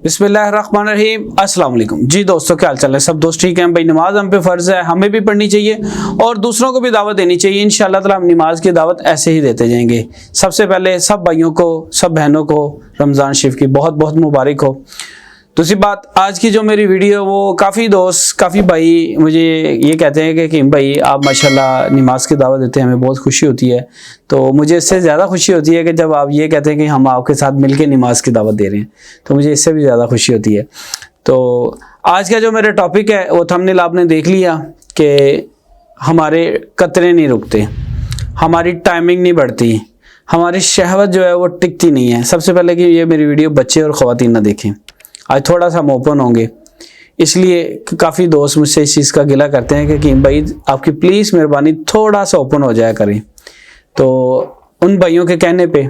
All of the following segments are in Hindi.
बिस्मिल्लाहिर्रहमानिर्रहीम, अस्सलाम वालेकुम। जी दोस्तों, क्या हाल चाल है? सब दोस्त ठीक हैं? भाई, नमाज हम पे फ़र्ज़ है, हमें भी पढ़नी चाहिए और दूसरों को भी दावत देनी चाहिए। इंशाअल्लाह ताला हम नमाज की दावत ऐसे ही देते जाएंगे। सबसे पहले सब भाइयों को, सब बहनों को रमज़ान शरीफ की बहुत बहुत मुबारक हो। दूसरी बात, आज की जो मेरी वीडियो, वो काफ़ी दोस्त, काफ़ी भाई मुझे ये कहते हैं कि भाई आप माशाल्लाह नमाज की दावत देते हैं, हमें बहुत खुशी होती है। तो मुझे इससे ज़्यादा खुशी होती है कि जब आप ये कहते हैं कि हम आपके साथ मिलके नमाज की दावत दे रहे हैं, तो मुझे इससे भी ज़्यादा खुशी होती है। तो आज का जो मेरा टॉपिक है वो थंबनेल आपने देख लिया कि हमारे कतरे नहीं रुकते, हमारी टाइमिंग नहीं बढ़ती, हमारी शहवत जो है वो टिकती नहीं है। सबसे पहले कि ये मेरी वीडियो बच्चे और ख़वातीन ना देखें। आज थोड़ा सा हम ओपन होंगे, इसलिए काफ़ी दोस्त मुझसे इस चीज़ का गिला करते हैं कि भाई आपकी प्लीज़ मेहरबानी थोड़ा सा ओपन हो जाया करें। तो उन भाइयों के कहने पे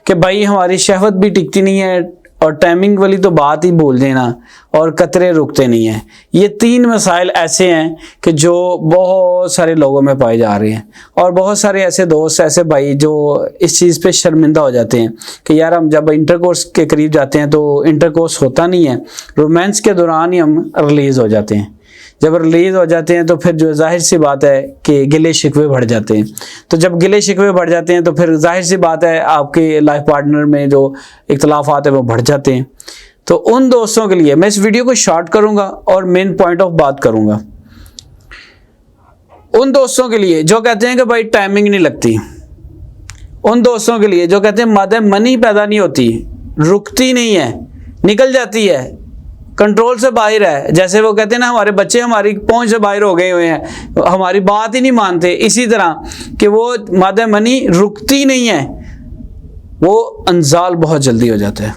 कि भाई हमारी शहवत भी टिकती नहीं है और टाइमिंग वाली तो बात ही भूल देना, और कतरे रुकते नहीं हैं। ये तीन मसाइल ऐसे हैं कि जो बहुत सारे लोगों में पाए जा रहे हैं, और बहुत सारे ऐसे दोस्त, ऐसे भाई जो इस चीज़ पे शर्मिंदा हो जाते हैं कि यार हम जब इंटरकोर्स के करीब जाते हैं तो इंटरकोर्स होता नहीं है, रोमांस के दौरान ही हम रिलीज़ हो जाते हैं। जब रिलीज़ हो जाते हैं तो फिर जो जाहिर सी बात है कि गिले शिकवे बढ़ जाते हैं। तो जब गिले शिकवे बढ़ जाते हैं तो फिर जाहिर सी बात है आपके लाइफ पार्टनर में जो इख्तलाफात है वो बढ़ जाते हैं। तो उन दोस्तों के लिए मैं इस वीडियो को शॉर्ट करूंगा और मेन पॉइंट ऑफ बात करूंगा। उन दोस्तों के लिए जो कहते हैं कि भाई टाइमिंग नहीं लगती, उन दोस्तों के लिए जो कहते हैं मादे मनी पैदा नहीं होती, रुकती नहीं है, निकल जाती है, कंट्रोल से बाहर है। जैसे वो कहते हैं ना, हमारे बच्चे हमारी पहुंच से बाहर हो गए हुए हैं, हमारी बात ही नहीं मानते। इसी तरह कि वो मादा मनी रुकती नहीं है, वो अनजाल बहुत जल्दी हो जाता है।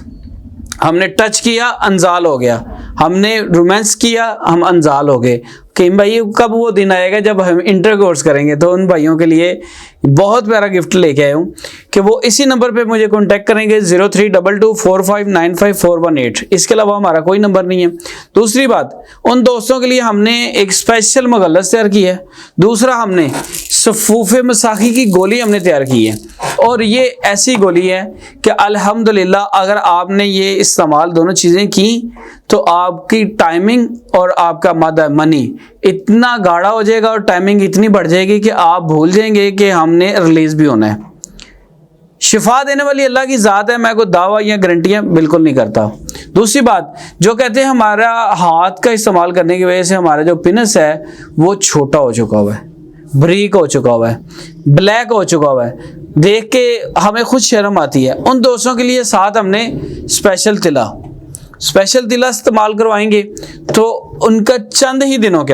हमने टच किया, अनजाल हो गया, हमने रोमांस किया, हम अनजाल हो गए। कि भाई कब वो दिन आएगा जब हम इंटरकोर्स करेंगे। तो उन भाइयों के लिए बहुत प्यारा गिफ्ट लेके आया हूँ कि वो इसी नंबर पे मुझे कांटेक्ट करेंगे 032245954118। इसके अलावा हमारा कोई नंबर नहीं है। दूसरी बात, उन दोस्तों के लिए हमने एक स्पेशल मगलस तैयार की है। दूसरा, हमने सफूफे मसाखी की गोली हमने तैयार की है, और ये ऐसी गोली है कि अल्हम्दुलिल्लाह अगर आपने ये इस्तेमाल दोनों चीज़ें की तो आपकी टाइमिंग और आपका मादा मनी इतना गाढ़ा हो जाएगा और टाइमिंग इतनी बढ़ जाएगी कि आप भूल जाएंगे कि हमने रिलीज भी होना है। शिफा देने वाली अल्लाह की ज़ात है, मैं कोई दावा या गारंटियां बिल्कुल नहीं करता। दूसरी बात, जो कहते हैं हमारा हाथ का इस्तेमाल करने की वजह से हमारा जो पिनस है वो छोटा हो चुका हुआ है, ब्रीक हो चुका हुआ है, ब्लैक हो चुका हुआ है, देख के हमें खुद शर्म आती है। उन दोस्तों के लिए साथ हमने स्पेशल तिला इस्तेमाल करवाएंगे, तो उनका चंद ही दिनों के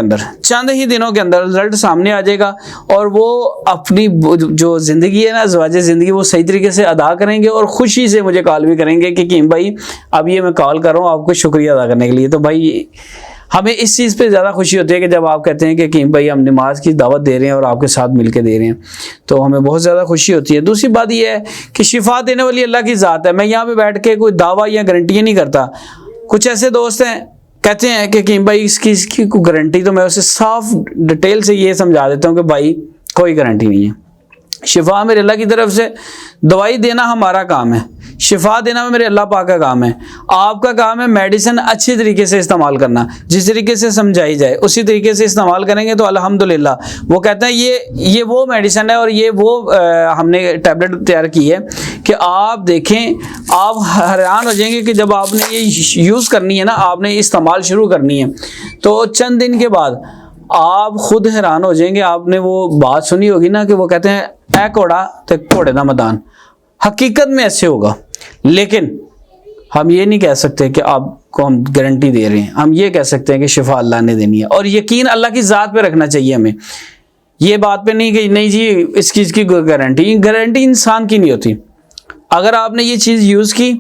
अंदर रिजल्ट सामने आ जाएगा, और वो अपनी जो ज़िंदगी है ना, ज़वाज ज़िंदगी, वो सही तरीके से अदा करेंगे और ख़ुशी से मुझे कॉल भी करेंगे कि कीम भाई अब ये मैं कॉल कर रहा हूँ आपको शुक्रिया अदा करने के लिए। तो भाई हमें इस चीज़ पे ज़्यादा खुशी होती है कि जब आप कहते हैं कि भाई हम नमाज की दावत दे रहे हैं और आपके साथ मिलके दे रहे हैं, तो हमें बहुत ज़्यादा खुशी होती है। दूसरी बात यह है कि शिफा देने वाली अल्लाह की ज़ात है। मैं यहाँ पे बैठ के कोई दावा या गारंटियाँ नहीं करता। कुछ ऐसे दोस्त हैं कहते हैं कि भाई इसकी कोई गारंटी, तो मैं उसे साफ डिटेल से ये समझा देता हूँ कि भाई कोई गारंटी नहीं है। शिफा मेरे अल्लाह की तरफ से, दवाई देना हमारा काम है, शिफा देना मेरे अल्लाह पाक का काम है। आपका काम है मेडिसिन अच्छी तरीके से इस्तेमाल करना, जिस तरीके से समझाई जाए उसी तरीके से इस्तेमाल करेंगे तो अल्हम्दुलिल्लाह। वो कहते हैं ये वो मेडिसिन है और ये वो हमने टैबलेट तैयार की है कि आप देखें, आप हैरान हो जाएंगे कि जब आपने ये यूज़ करनी है ना, आपने इस्तेमाल शुरू करनी है, तो चंद दिन के बाद आप खुद हैरान हो जाएंगे। आपने वो बात सुनी होगी ना कि वो कहते हैं ऐ घोड़ा तो घोड़े का मैदान, हकीकत में ऐसे होगा। लेकिन हम ये नहीं कह सकते कि आपको हम गारंटी दे रहे हैं, हम ये कह सकते हैं कि शिफा अल्लाह ने देनी है, और यकीन अल्लाह की ज़ात पे रखना चाहिए हमें। ये बात पे नहीं कि नहीं जी इस चीज़ की गारंटी इंसान की नहीं होती। अगर आपने ये चीज़ यूज़ की,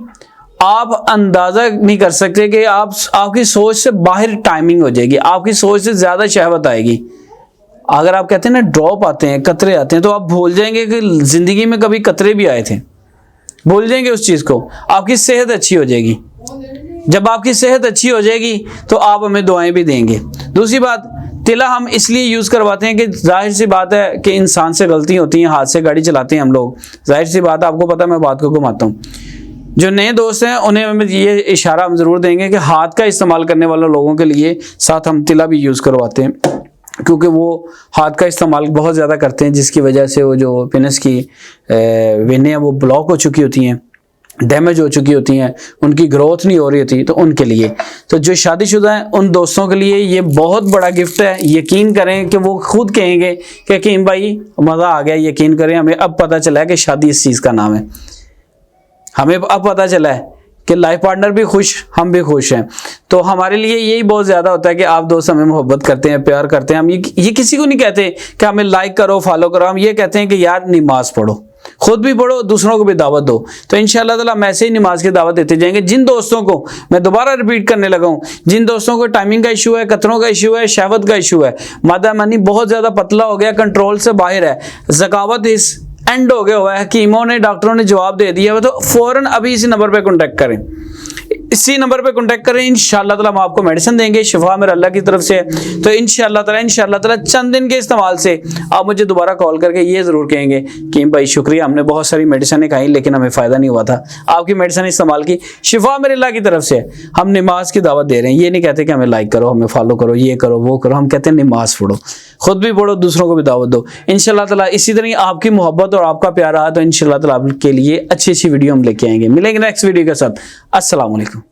आप अंदाज़ा नहीं कर सकते कि आपकी सोच से बाहर टाइमिंग हो जाएगी, आपकी सोच से ज़्यादा शहवत आएगी। अगर आप कहते हैं ना ड्रॉप आते हैं, कतरे आते हैं, तो आप भूल जाएंगे कि ज़िंदगी में कभी कतरे भी आए थे, भूल जाएंगे उस चीज़ को। आपकी सेहत अच्छी हो जाएगी। जब आपकी सेहत अच्छी हो जाएगी तो आप हमें दुआएं भी देंगे। दूसरी बात, तिला हम इसलिए यूज़ करवाते हैं कि जाहिर सी बात है कि इंसान से गलती होती है, हाथ से गाड़ी चलाते हैं हम लोग, जाहिर सी बात है, आपको पता है, मैं बात को घुमाता हूँ। जो नए दोस्त हैं उन्हें हमें ये इशारा हम ज़रूर देंगे कि हाथ का इस्तेमाल करने वाले लोगों के लिए साथ हम तिला भी यूज़ करवाते हैं, क्योंकि वो हाथ का इस्तेमाल बहुत ज़्यादा करते हैं, जिसकी वजह से वो जो पेनिस की वेनें हैं वो ब्लॉक हो चुकी होती हैं, डैमेज हो चुकी होती हैं, उनकी ग्रोथ नहीं हो रही होती। तो उनके लिए, तो जो शादीशुदा हैं उन दोस्तों के लिए ये बहुत बड़ा गिफ्ट है। यकीन करें कि वो खुद कहेंगे कि हकीम भाई मज़ा आ गया, यकीन करें हमें अब पता चला है कि शादी इस चीज़ का नाम है। हमें अब पता चला है कि लाइफ पार्टनर भी खुश, हम भी खुश हैं। तो हमारे लिए यही बहुत ज़्यादा होता है कि आप दोस्त हमें मोहब्बत करते हैं, प्यार करते हैं। हम ये किसी को नहीं कहते कि हमें लाइक करो, फॉलो करो। हम ये कहते हैं कि यार नमाज पढ़ो, खुद भी पढ़ो, दूसरों को भी दावत दो। तो इंशाअल्लाह ताला हम ऐसे ही नमाज की दावत देते जाएंगे। जिन दोस्तों को, मैं दोबारा रिपीट करने लगा हूँ, जिन दोस्तों को टाइमिंग का इशू है, कतरों का इशू है, शहवत का इशू है, मादा मनी बहुत ज़्यादा पतला हो गया, कंट्रोल से बाहर है, ज़कावत इस एंड हो गया हुआ है, हकीमों ने, डॉक्टरों ने जवाब दे दिया है, तो फौरन अभी इसी नंबर पे कांटेक्ट करें, इसी नंबर पे कांटेक्ट करें। इंशाअल्लाह ताला हम आपको मेडिसिन देंगे, शिफा मेरे अल्लाह की तरफ से। तो इंशाअल्लाह ताला चंद दिन के इस्तेमाल से आप मुझे दोबारा कॉल करके ये ज़रूर कहेंगे कि भाई शुक्रिया, हमने बहुत सारी मेडिसिन खाई लेकिन हमें फ़ायदा नहीं हुआ था, आपकी मेडिसिन इस्तेमाल की, शिफा मेरे अल्लाह की तरफ से। हम नमाज की दावत दे रहे हैं, ये नहीं कहते कि हमें लाइक करो, हमें फॉलो करो, ये करो वो करो। हम कहते हैं नमाज पढ़ो, खुद भी पढ़ो, दूसरों को भी दावत दो। इंशाअल्लाह ताला इसी तरह आपकी मोहब्बत और आपका प्यार रहा तो इंशाअल्लाह ताला आपके लिए अच्छी अच्छी वीडियो हम लेके आएंगे। मिलेंगे नेक्स्ट वीडियो के साथ। अस्सलाम वालेकुम।